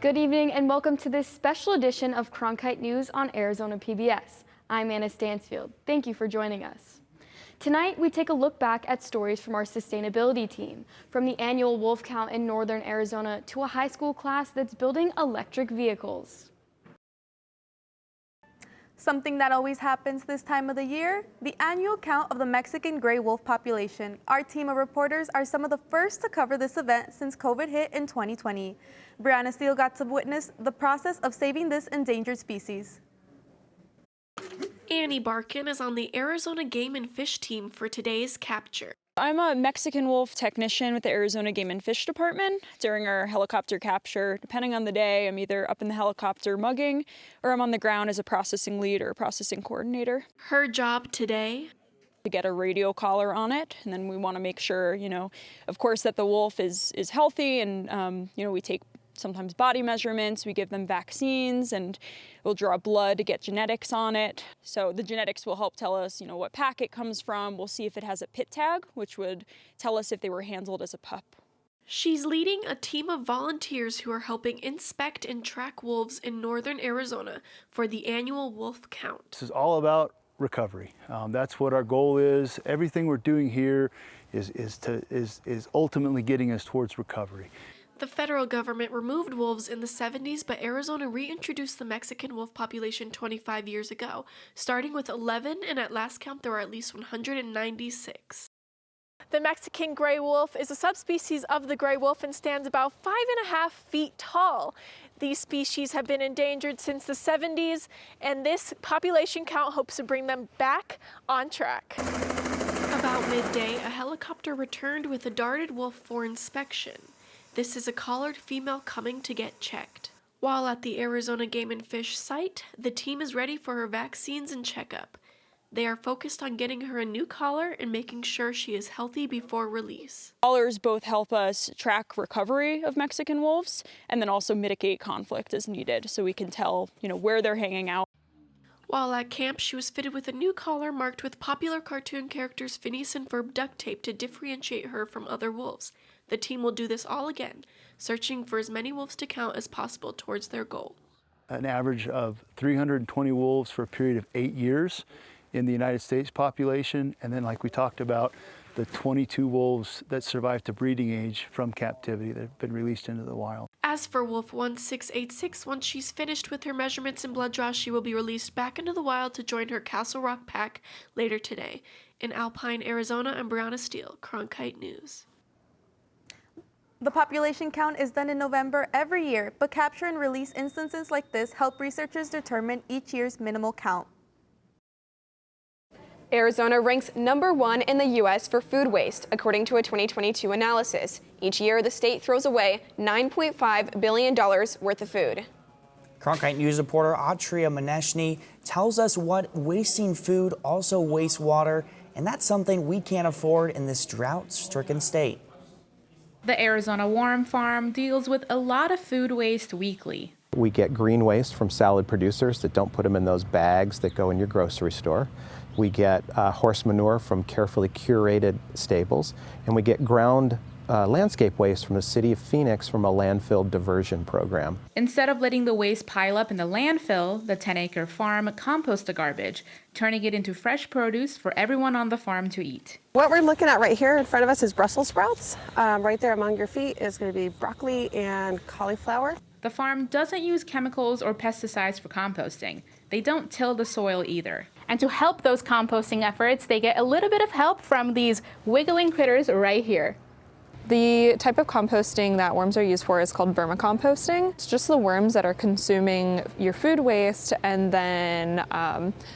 Good evening and welcome to this special edition of Cronkite News on Arizona PBS. I'm Anna Stansfield. Thank you for joining us. Tonight, we take a look back at stories from our sustainability team, from the annual wolf count in northern Arizona to a high school class that's building electric vehicles. Something that always happens this time of the year, the annual count of the Mexican gray wolf population. Our team of reporters are some of the first to cover this event since COVID hit in 2020. Brianna Steele got to witness the process of saving this endangered species. Annie Barkin is on the Arizona Game and Fish team for today's capture. I'm a Mexican wolf technician with the Arizona Game and Fish Department. During our helicopter capture, depending on the day, I'm either up in the helicopter mugging or I'm on the ground as a processing lead or a processing coordinator. Her job today? To get a radio collar on it, and then we want to make sure, of course, that the wolf is healthy, and we take sometimes body measurements, we give them vaccines, and we'll draw blood to get genetics on it. So the genetics will help tell us, what pack it comes from. We'll see if it has a pit tag, which would tell us if they were handled as a pup. She's leading a team of volunteers who are helping inspect and track wolves in northern Arizona for the annual wolf count. This is all about recovery. That's what our goal is. Everything we're doing here is ultimately getting us towards recovery. The federal government removed wolves in the 70s, but Arizona reintroduced the Mexican wolf population 25 years ago, starting with 11, and at last count there are at least 196. The Mexican gray wolf is a subspecies of the gray wolf and stands about 5.5 feet tall. These species have been endangered since the 70s, and this population count hopes to bring them back on track. About midday, a helicopter returned with a darted wolf for inspection. This is a collared female coming to get checked. While at the Arizona Game and Fish site, the team is ready for her vaccines and checkup. They are focused on getting her a new collar and making sure she is healthy before release. Collars both help us track recovery of Mexican wolves and then also mitigate conflict as needed, so we can tell, where they're hanging out. While at camp, she was fitted with a new collar marked with popular cartoon characters Phineas and Ferb duct tape to differentiate her from other wolves. The team will do this all again, searching for as many wolves to count as possible towards their goal. An average of 320 wolves for a period of 8 years in the United States population, and then like we talked about, the 22 wolves that survived to breeding age from captivity that have been released into the wild. As for Wolf 1686, once she's finished with her measurements and blood draws, she will be released back into the wild to join her Castle Rock pack later today. In Alpine, Arizona, I'm Brianna Steele, Cronkite News. The population count is done in November every year, but capture and release instances like this help researchers determine each year's minimal count. Arizona ranks #1 in the U.S. for food waste, according to a 2022 analysis. Each year, the state throws away $9.5 billion worth of food. Cronkite News reporter Atria Maneshny tells us what wasting food also wastes water, and that's something we can't afford in this drought-stricken state. The Arizona Worm Farm deals with a lot of food waste weekly. We get green waste from salad producers that don't put them in those bags that go in your grocery store. We get horse manure from carefully curated stables, and we get ground landscape waste from the city of Phoenix from a landfill diversion program. Instead of letting the waste pile up in the landfill, the 10-acre farm composts the garbage, turning it into fresh produce for everyone on the farm to eat. What we're looking at right here in front of us is Brussels sprouts. Right there among your feet is going to be broccoli and cauliflower. The farm doesn't use chemicals or pesticides for composting. They don't till the soil either. And to help those composting efforts, they get a little bit of help from these wiggling critters right here. The type of composting that worms are used for is called vermicomposting. It's just the worms that are consuming your food waste, and then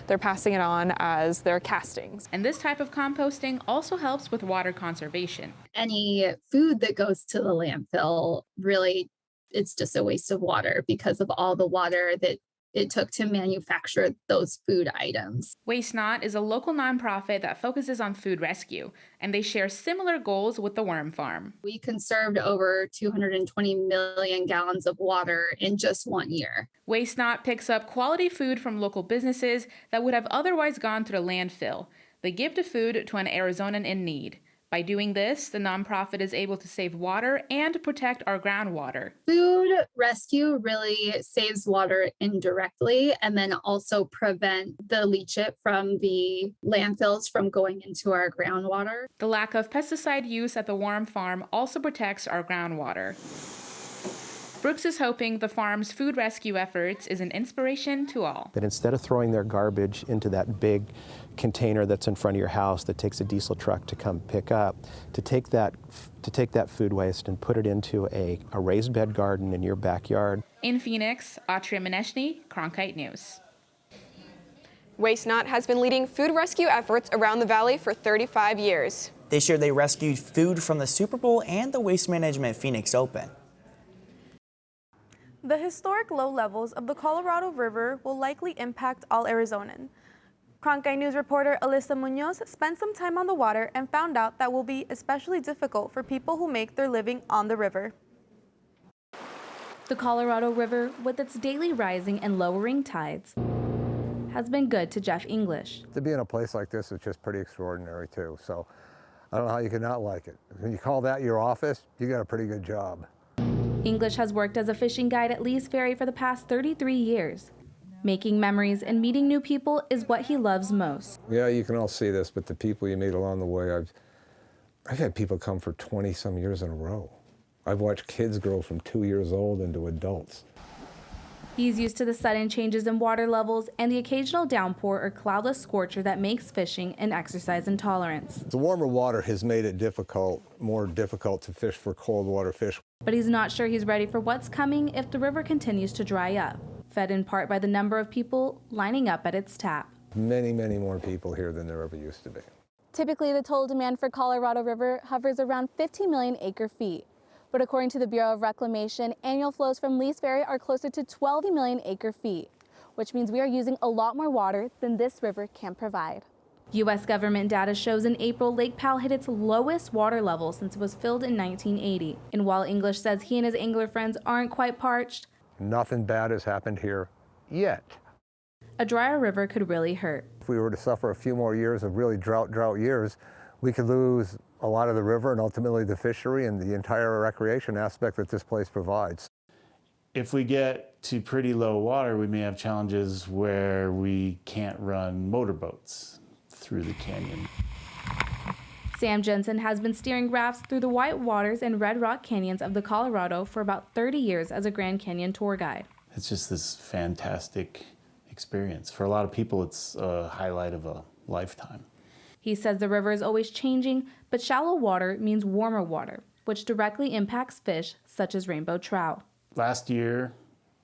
they're passing it on as their castings. And this type of composting also helps with water conservation. Any food that goes to the landfill, really, it's just a waste of water because of all the water that it took to manufacture those food items. Waste Not is a local nonprofit that focuses on food rescue, and they share similar goals with the Worm Farm. We conserved over 220 million gallons of water in just 1 year. Waste Not picks up quality food from local businesses that would have otherwise gone to the landfill. They give the food to an Arizonan in need. By doing this, the nonprofit is able to save water and protect our groundwater. Food rescue really saves water indirectly and then also prevent the leachate from the landfills from going into our groundwater. The lack of pesticide use at the Warm Farm also protects our groundwater. Brooks is hoping the farm's food rescue efforts is an inspiration to all. That instead of throwing their garbage into that big container that's in front of your house that takes a diesel truck to come pick up, to take that food waste and put it into a raised bed garden in your backyard. In Phoenix, Atria Maneshny, Cronkite News. Waste Not has been leading food rescue efforts around the valley for 35 years. This year they rescued food from the Super Bowl and the Waste Management Phoenix Open. The historic low levels of the Colorado River will likely impact all Arizonans. Cronkite News reporter Alyssa Munoz spent some time on the water and found out that will be especially difficult for people who make their living on the river. The Colorado River, with its daily rising and lowering tides, has been good to Jeff English. To be in a place like this is just pretty extraordinary too, so I don't know how you can not like it. When you call that your office, you got a pretty good job. English has worked as a fishing guide at Lee's Ferry for the past 33 years. Making memories and meeting new people is what he loves most. Yeah, you can all see this, but the people you meet along the way, I've had people come for 20 some years in a row. I've watched kids grow from 2 years old into adults. He's used to the sudden changes in water levels and the occasional downpour or cloudless scorcher that makes fishing an exercise in tolerance. The warmer water has made it more difficult to fish for cold water fish. But he's not sure he's ready for what's coming if the river continues to dry up, fed in part by the number of people lining up at its tap. Many, many more people here than there ever used to be. Typically, the total demand for Colorado River hovers around 15 million acre-feet. But according to the Bureau of Reclamation, annual flows from Lee's Ferry are closer to 12 million acre-feet, which means we are using a lot more water than this river can provide. U.S. government data shows in April, Lake Powell hit its lowest water level since it was filled in 1980. And while English says he and his angler friends aren't quite parched, nothing bad has happened here yet. A drier river could really hurt. If we were to suffer a few more years of really drought years, we could lose a lot of the river and ultimately the fishery and the entire recreation aspect that this place provides. If we get to pretty low water, we may have challenges where we can't run motorboats through the canyon. Sam Jensen has been steering rafts through the White Waters and Red Rock Canyons of the Colorado for about 30 years as a Grand Canyon tour guide. It's just this fantastic experience. For a lot of people, it's a highlight of a lifetime. He says the river is always changing, but shallow water means warmer water, which directly impacts fish such as rainbow trout. Last year,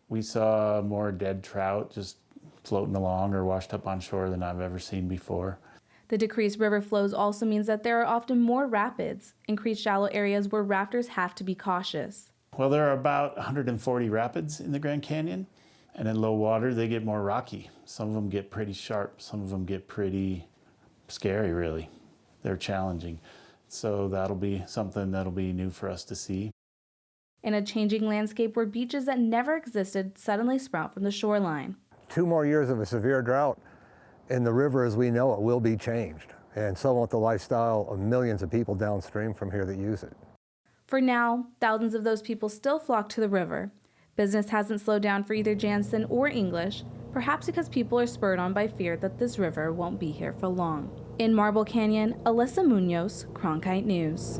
we saw more dead trout just floating along or washed up on shore than I've ever seen before. The decreased river flows also means that there are often more rapids, increased shallow areas where rafters have to be cautious. Well, there are about 140 rapids in the Grand Canyon, and in low water, they get more rocky. Some of them get pretty sharp, some of them get pretty scary, really. They're challenging. So that'll be something that'll be new for us to see. In a changing landscape where beaches that never existed suddenly sprout from the shoreline. 2 more years of a severe drought, and the river as we know it will be changed. And so won't the lifestyle of millions of people downstream from here that use it. For now, thousands of those people still flock to the river. Business hasn't slowed down for either Jansen or English, perhaps because people are spurred on by fear that this river won't be here for long. In Marble Canyon, Alyssa Munoz, Cronkite News.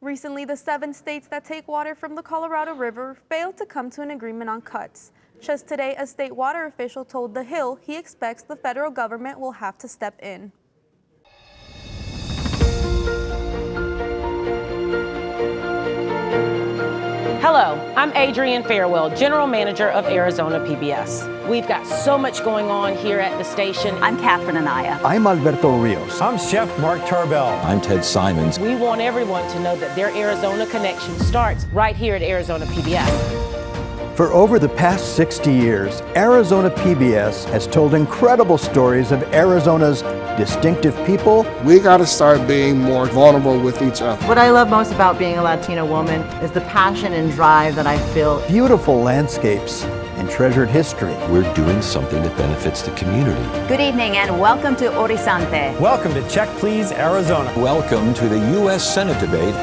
Recently, the 7 states that take water from the Colorado River failed to come to an agreement on cuts. Just today, a state water official told The Hill he expects the federal government will have to step in. Hello, I'm Adrienne Farewell, General Manager of Arizona PBS. We've got so much going on here at the station. I'm Catherine Anaya. I'm Alberto Rios. I'm Chef Mark Tarbell. I'm Ted Simons. We want everyone to know that their Arizona connection starts right here at Arizona PBS. For over the past 60 years, Arizona PBS has told incredible stories of Arizona's distinctive people. We got to start being more vulnerable with each other. What I love most about being a Latina woman is the passion and drive that I feel. Beautiful landscapes and treasured history. We're doing something that benefits the community. Good evening and welcome to Horizonte. Welcome to Check Please Arizona. Welcome to the U.S. Senate debate.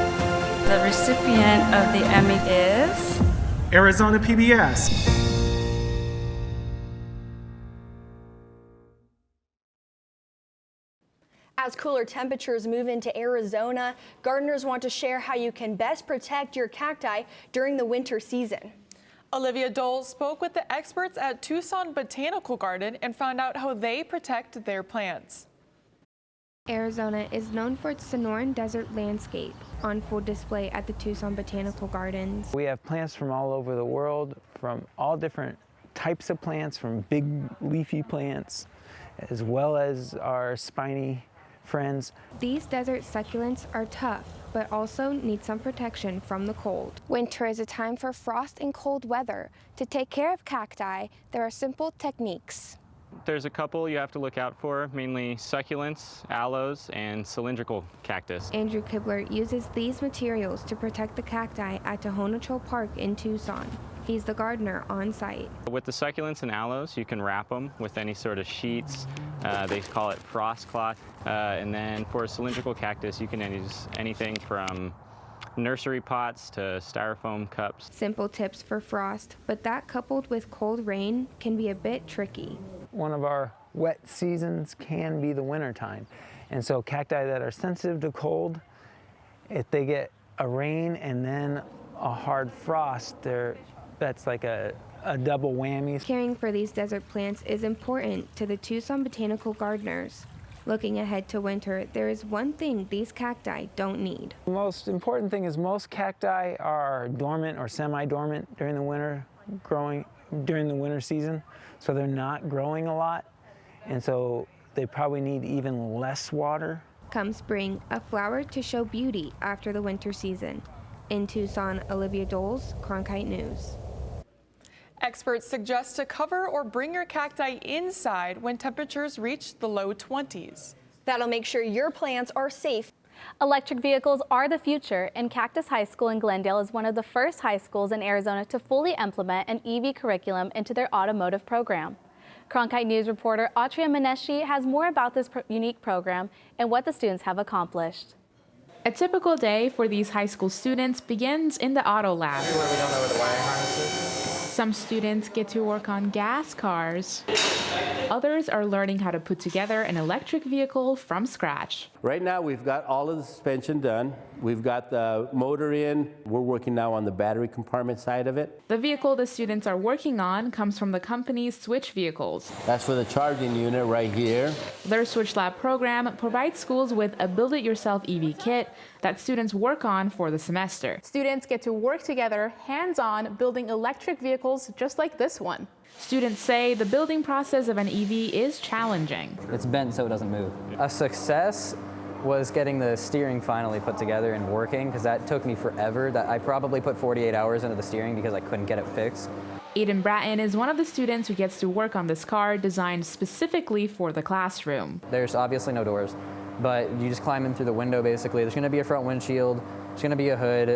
The recipient of the Emmy is Arizona PBS. As cooler temperatures move into Arizona, gardeners want to share how you can best protect your cacti during the winter season. Olivia Dole spoke with the experts at Tucson Botanical Garden and found out how they protect their plants. Arizona is known for its Sonoran desert landscape, on full display at the Tucson Botanical Gardens. We have plants from all over the world, from all different types of plants, from big leafy plants, as well as our spiny friends. These desert succulents are tough, but also need some protection from the cold. Winter is a time for frost and cold weather. To take care of cacti, there are simple techniques. There's a couple you have to look out for, mainly succulents, aloes, and cylindrical cactus. Andrew Kibler uses these materials to protect the cacti at Tohono Chul Park in Tucson. He's the gardener on site. With the succulents and aloes, you can wrap them with any sort of sheets. They call it frost cloth. And then for a cylindrical cactus, you can use anything from nursery pots to styrofoam cups. Simple tips for frost, but that coupled with cold rain can be a bit tricky. One of our wet seasons can be the winter time. And so cacti that are sensitive to cold, if they get a rain and then a hard frost, that's like a double whammy. Caring for these desert plants is important to the Tucson Botanical Gardeners. Looking ahead to winter, there is one thing these cacti don't need. The most important thing is most cacti are dormant or semi-dormant during the winter, during the winter season, so they're not growing a lot, and so they probably need even less water. Come spring, a flower to show beauty after the winter season. In Tucson, Olivia Doles, Cronkite News. Experts suggest to cover or bring your cacti inside when temperatures reach the low 20s. That'll make sure your plants are safe. Electric vehicles are the future, and Cactus High School in Glendale is one of the first high schools in Arizona to fully implement an EV curriculum into their automotive program. Cronkite News reporter Atria Maneshi has more about this unique program and what the students have accomplished. A typical day for these high school students begins in the auto lab. Where we don't know where the wiring harness is. Some students get to work on gas cars. Others are learning how to put together an electric vehicle from scratch. Right now, we've got all of the suspension done. We've got the motor in. We're working now on the battery compartment side of it. The vehicle the students are working on comes from the company's Switch vehicles. That's for the charging unit right here. Their Switch Lab program provides schools with a build-it-yourself EV kit that students work on for the semester. Students get to work together, hands-on, building electric vehicles just like this one. Students say the building process of an EV is challenging. It's bent so it doesn't move. A success was getting the steering finally put together and working, because that took me forever. I probably put 48 hours into the steering because I couldn't get it fixed. Aiden Bratton is one of the students who gets to work on this car designed specifically for the classroom. There's obviously no doors, but you just climb in through the window basically. There's going to be a front windshield. There's going to be a hood.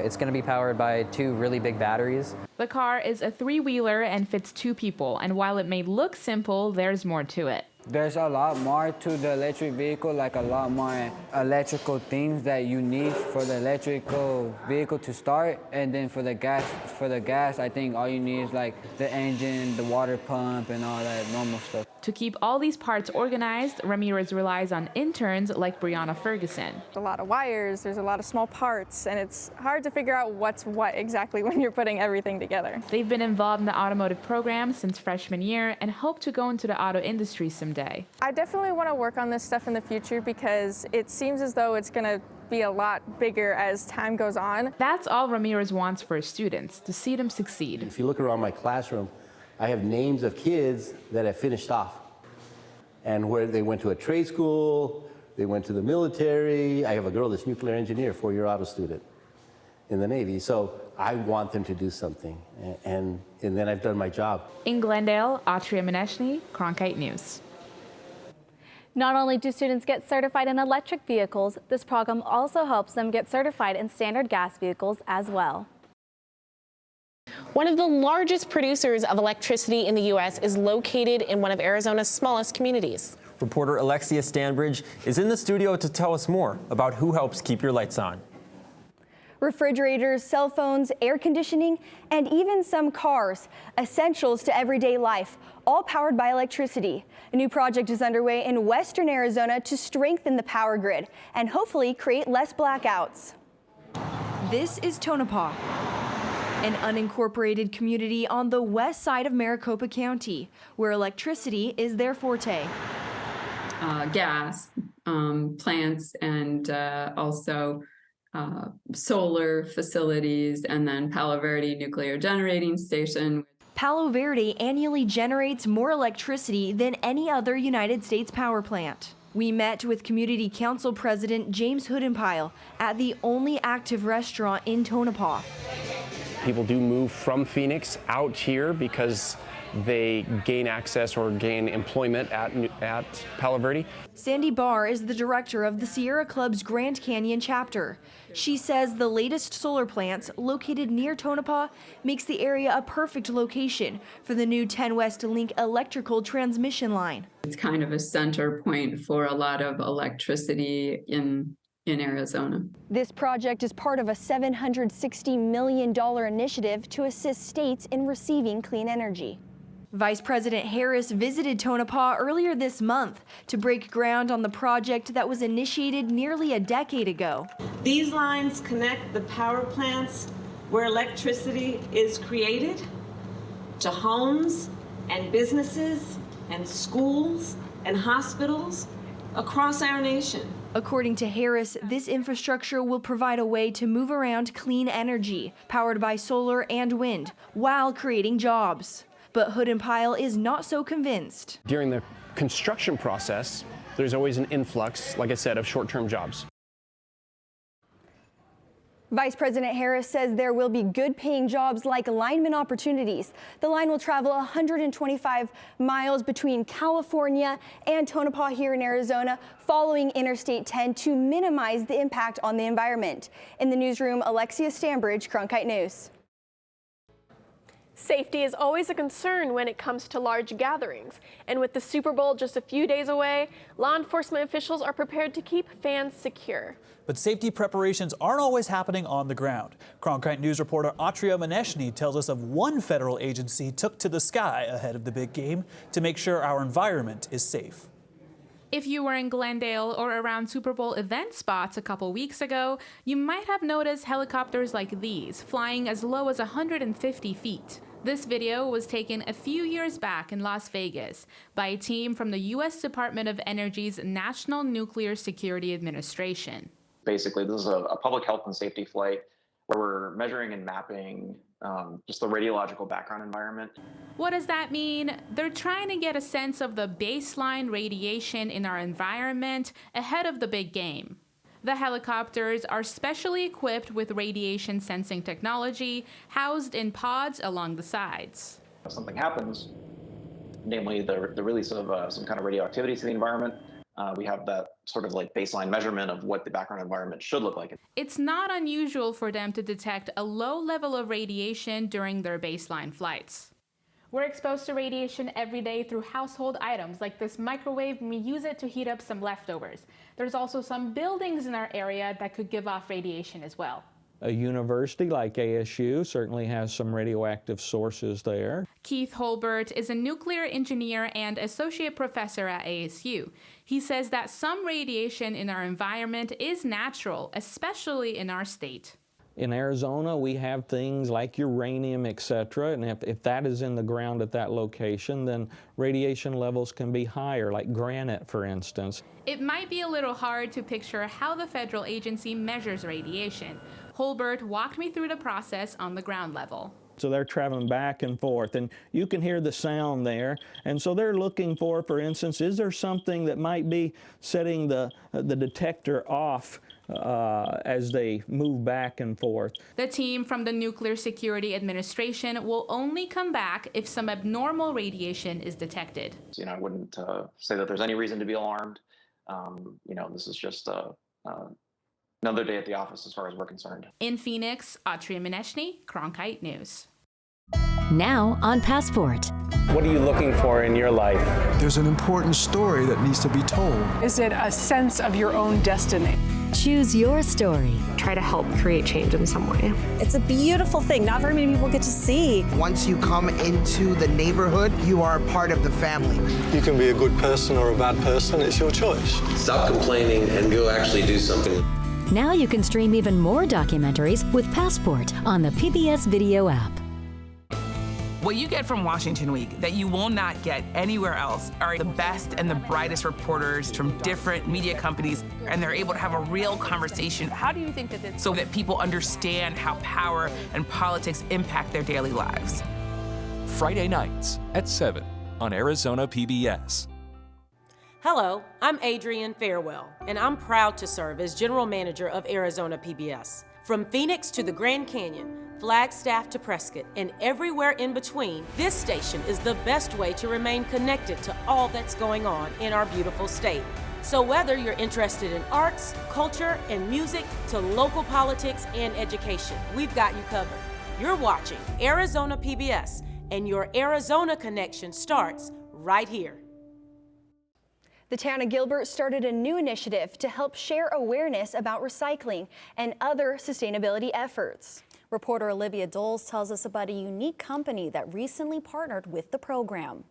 It's going to be powered by 2 really big batteries. The car is a 3-wheeler and fits 2 people, and while it may look simple, there's more to it. There's a lot more to the electric vehicle, like a lot more electrical things that you need for the electrical vehicle to start. And then for the gas, I think all you need is like the engine, the water pump, and all that normal stuff. To keep all these parts organized, Ramirez relies on interns like Brianna Ferguson. A lot of wires, there's a lot of small parts, and it's hard to figure out what's what exactly when you're putting everything together. They've been involved in the automotive program since freshman year and hope to go into the auto industry someday. I definitely want to work on this stuff in the future because it seems as though it's going to be a lot bigger as time goes on. That's all Ramirez wants for his students, to see them succeed. If you look around my classroom, I have names of kids that have finished off and where they went to a trade school, they went to the military. I have a girl that's nuclear engineer, 4-year auto student in the Navy. So I want them to do something, and then I've done my job. In Glendale, Atria Maneshny, Cronkite News. Not only do students get certified in electric vehicles, this program also helps them get certified in standard gas vehicles as well. One of the largest producers of electricity in the U.S. is located in one of Arizona's smallest communities. Reporter Alexia Stanbridge is in the studio to tell us more about who helps keep your lights on. Refrigerators, cell phones, air conditioning, and even some cars, essentials to everyday life, all powered by electricity. A new project is underway in western Arizona to strengthen the power grid and hopefully create less blackouts. This is Tonopah, an unincorporated community on the west side of Maricopa County, where electricity is their forte. Gas plants and also solar facilities, and then Palo Verde Nuclear Generating Station. Palo Verde annually generates more electricity than any other United States power plant. We met with Community Council President James Hoodenpyle at the only active restaurant in Tonopah. People do move from Phoenix out here because they gain access or gain employment at Palo Verde. Sandy Barr is the director of the Sierra Club's Grand Canyon chapter. She says the latest solar plants located near Tonopah makes the area a perfect location for the new 10 West Link electrical transmission line. It's kind of a center point for a lot of electricity in Arizona. This project is part of a $760 million initiative to assist states in receiving clean energy. Vice President Harris visited Tonopah earlier this month to break ground on the project that was initiated nearly a decade ago. These lines connect the power plants where electricity is created to homes and businesses and schools and hospitals across our nation. According to Harris, this infrastructure will provide a way to move around clean energy powered by solar and wind while creating jobs. But Hoodenpyle is not so convinced. During the construction process, there's always an influx, like I said, of short-term jobs. Vice President Harris says there will be good-paying jobs like lineman opportunities. The line will travel 125 miles between California and Tonopah here in Arizona, following Interstate 10 to minimize the impact on the environment. In the newsroom, Alexia Stanbridge, Cronkite News. Safety is always a concern when it comes to large gatherings, and with the Super Bowl just a few days away, law enforcement officials are prepared to keep fans secure. But safety preparations aren't always happening on the ground. Cronkite News reporter Atria Maneshny tells us of one federal agency took to the sky ahead of the big game to make sure our environment is safe. If you were in Glendale or around Super Bowl event spots a couple weeks ago, you might have noticed helicopters like these flying as low as 150 feet. This video was taken a few years back in Las Vegas by a team from the U.S. Department of Energy's National Nuclear Security Administration. Basically, this is a public health and safety flight where we're measuring and mapping just the radiological background environment. What does that mean? They're trying to get a sense of the baseline radiation in our environment ahead of the big game. The helicopters are specially equipped with radiation sensing technology housed in pods along the sides. If something happens, namely the release of some kind of radioactivity to the environment, we have that sort of like baseline measurement of what the background environment should look like. It's not unusual for them to detect a low level of radiation during their baseline flights. We're exposed to radiation every day through household items like this microwave, and we use it to heat up some leftovers. There's also some buildings in our area that could give off radiation as well. A university like ASU certainly has some radioactive sources there. Keith Holbert is a nuclear engineer and associate professor at ASU. He says that some radiation in our environment is natural, especially in our state. In Arizona, we have things like uranium, etc., and if that is in the ground at that location, then radiation levels can be higher, like granite, for instance. It might be a little hard to picture how the federal agency measures radiation. Holbert walked me through the process on the ground level. So they're traveling back and forth, and you can hear the sound there. And so they're looking for instance, is there something that might be setting the detector off as they move back and forth? The team from the Nuclear Security Administration will only come back if some abnormal radiation is detected. You know, I wouldn't say that there's any reason to be alarmed. You know, this is just another day at the office as far as we're concerned. In Phoenix, Atria Maneshny, Cronkite News. Now on Passport. What are you looking for in your life? There's an important story that needs to be told. Is it a sense of your own destiny? Choose your story. Try to help create change in some way. It's a beautiful thing. Not very many people get to see. Once you come into the neighborhood, you are a part of the family. You can be a good person or a bad person. It's your choice. Stop complaining and go actually do something. Now you can stream even more documentaries with Passport on the PBS Video app. What you get from Washington Week that you will not get anywhere else are the best and the brightest reporters from different media companies, and they're able to have a real conversation. How do you think that this, so that people understand how power and politics impact their daily lives? Friday nights at 7 on Arizona PBS. Hello, I'm Adrienne Farewell, and I'm proud to serve as General Manager of Arizona PBS. From Phoenix to the Grand Canyon, Flagstaff to Prescott, and everywhere in between, this station is the best way to remain connected to all that's going on in our beautiful state. So whether you're interested in arts, culture, and music, to local politics and education, we've got you covered. You're watching Arizona PBS, and your Arizona connection starts right here. The town of Gilbert started a new initiative to help share awareness about recycling and other sustainability efforts. Reporter Olivia Doles tells us about a unique company that recently partnered with the program.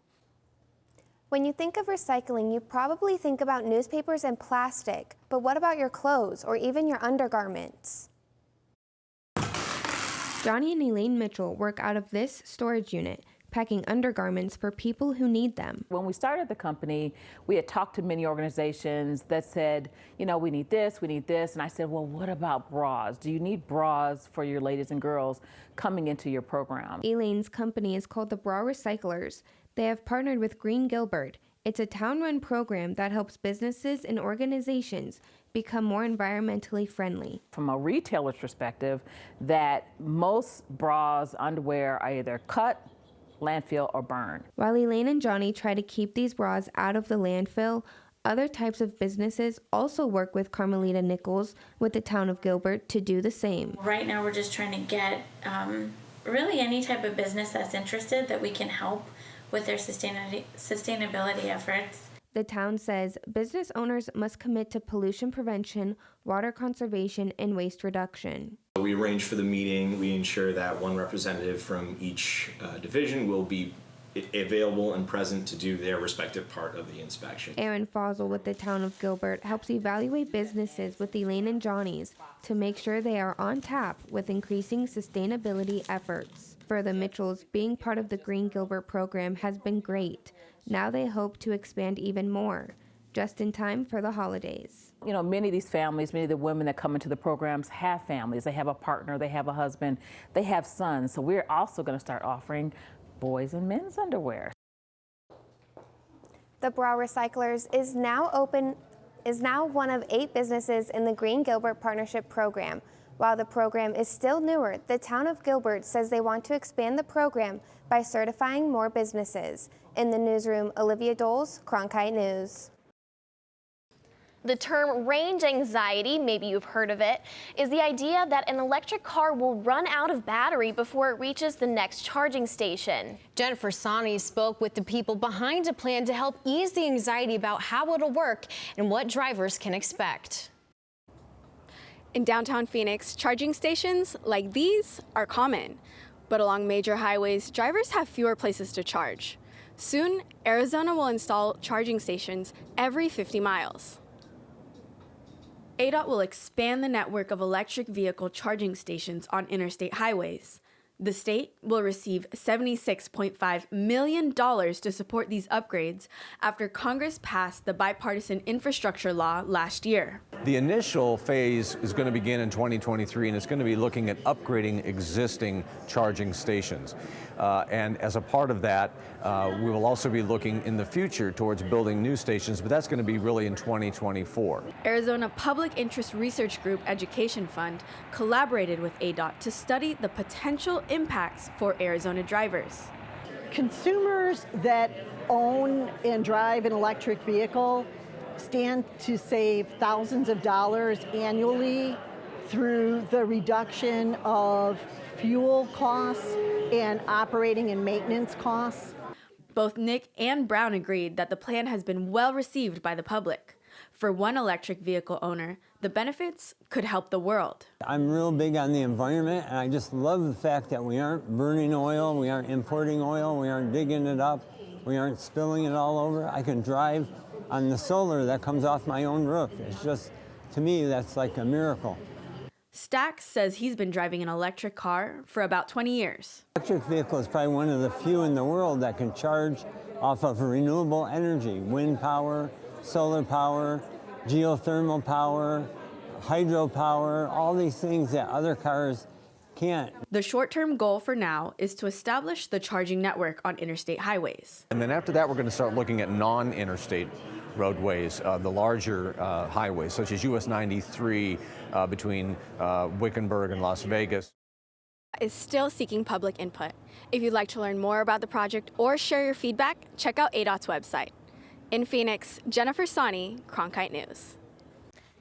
When you think of recycling, you probably think about newspapers and plastic, but what about your clothes or even your undergarments? Johnny and Elaine Mitchell work out of this storage unit, packing undergarments for people who need them. When we started the company, we had talked to many organizations that said, you know, we need this. And I said, well, what about bras? Do you need bras for your ladies and girls coming into your program? Elaine's company is called the Bra Recyclers. They have partnered with Green Gilbert. It's a town-run program that helps businesses and organizations become more environmentally friendly. From a retailer's perspective, that most bras, underwear are either cut, landfill, or burn. While Elaine and Johnny try to keep these bras out of the landfill, other types of businesses also work with Carmelita Nichols with the town of Gilbert to do the same. Right now we're just trying to get really any type of business that's interested that we can help with their sustainability efforts. The town says business owners must commit to pollution prevention, water conservation, and waste reduction. We arrange for the meeting. We ensure that one representative from each division will be available and present to do their respective part of the inspection. Aaron Fossil with the town of Gilbert helps evaluate businesses with Elaine and Johnny's to make sure they are on tap with increasing sustainability efforts. For the Mitchells, being part of the Green Gilbert program has been great. Now they hope to expand even more, just in time for the holidays. You know, many of these families, many of the women that come into the programs have families. They have a partner, they have a husband, they have sons. So we're also going to start offering boys and men's underwear. The Bra Recyclers is now one of 8 businesses in the Green Gilbert Partnership Program. While the program is still newer, the town of Gilbert says they want to expand the program by certifying more businesses. In the newsroom, Olivia Doles, Cronkite News. The term range anxiety, maybe you've heard of it, is the idea that an electric car will run out of battery before it reaches the next charging station. Jennifer Sani spoke with the people behind a plan to help ease the anxiety about how it'll work and what drivers can expect. In downtown Phoenix, charging stations like these are common, but along major highways, drivers have fewer places to charge. Soon, Arizona will install charging stations every 50 miles. ADOT will expand the network of electric vehicle charging stations on interstate highways. The state will receive $76.5 million to support these upgrades after Congress passed the bipartisan infrastructure law last year. The initial phase is going to begin in 2023, and it's going to be looking at upgrading existing charging stations. And as a part of that, we will also be looking in the future towards building new stations, but that's going to be really in 2024. Arizona Public Interest Research Group Education Fund collaborated with ADOT to study the potential impacts for Arizona drivers. Consumers that own and drive an electric vehicle stand to save thousands of dollars annually through the reduction of fuel costs and operating and maintenance costs. Both Nick and Brown agreed that the plan has been well received by the public. For one electric vehicle owner, the benefits could help the world. I'm real big on the environment, and I just love the fact that we aren't burning oil, we aren't importing oil, we aren't digging it up, we aren't spilling it all over. I can drive on the solar that comes off my own roof. It's just, to me, that's like a miracle. Stack says he's been driving an electric car for about 20 years. Electric vehicle is probably one of the few in the world that can charge off of renewable energy, wind power, solar power, geothermal power, hydropower, all these things that other cars can't. The short-term goal for now is to establish the charging network on interstate highways. And then after that, we're going to start looking at non-interstate roadways, the larger highways, such as US 93 between Wickenburg and Las Vegas. Is still seeking public input. If you'd like to learn more about the project or share your feedback, check out ADOT's website. In Phoenix, Jennifer Sani, Cronkite News.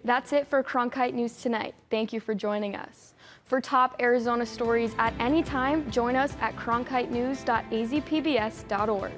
That's it for Cronkite News tonight. Thank you for joining us. For top Arizona stories at any time, join us at cronkitenews.azpbs.org.